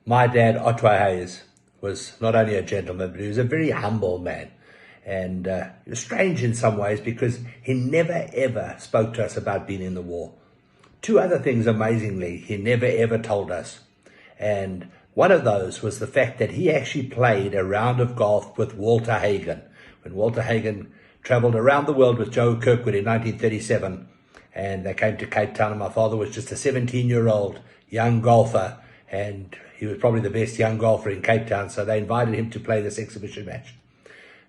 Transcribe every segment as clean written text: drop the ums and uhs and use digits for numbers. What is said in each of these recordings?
My dad, Otway, was not only a gentleman, but he was a very humble man. And it was strange in some ways because he never ever spoke to us about being in the war. Two other things, amazingly, he never ever told us. And one of those was the fact that he actually played a round of golf with Walter Hagen. When Walter Hagen traveled around the world with Joe Kirkwood in 1937, and they came to Cape Town, and my father was just a 17-year-old young golfer, and he was probably the best young golfer in Cape Town, so they invited him to play this exhibition match.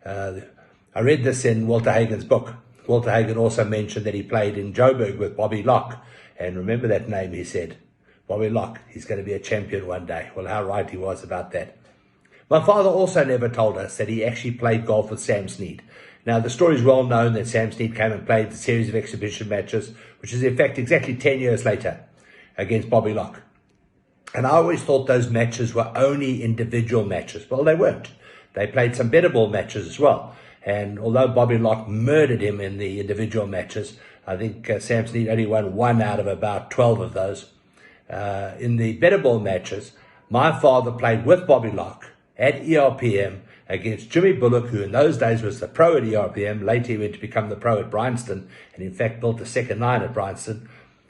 I read this in Walter Hagen's book. Walter Hagen also mentioned that he played in Joburg with Bobby Locke, and remember that name, he said. Bobby Locke, he's going to be a champion one day. Well, how right he was about that. My father also never told us that he actually played golf with Sam Snead. Now, the story is well known that Sam Snead came and played the series of exhibition matches, which is in fact exactly 10 years later, against Bobby Locke. And I always thought those matches were only individual matches. Well, they weren't. They played some better ball matches as well. And although Bobby Locke murdered him in the individual matches, I think Sam Snead only won 1 out of about 12 of those. In the better ball matches, my father played with Bobby Locke at ERPM against Jimmy Bullock, who in those days was the pro at ERPM. Later he went to become the pro at Bryanston, and in fact built the second line at Bryanston.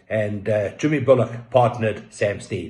And Jimmy Bullock partnered Sam Snead.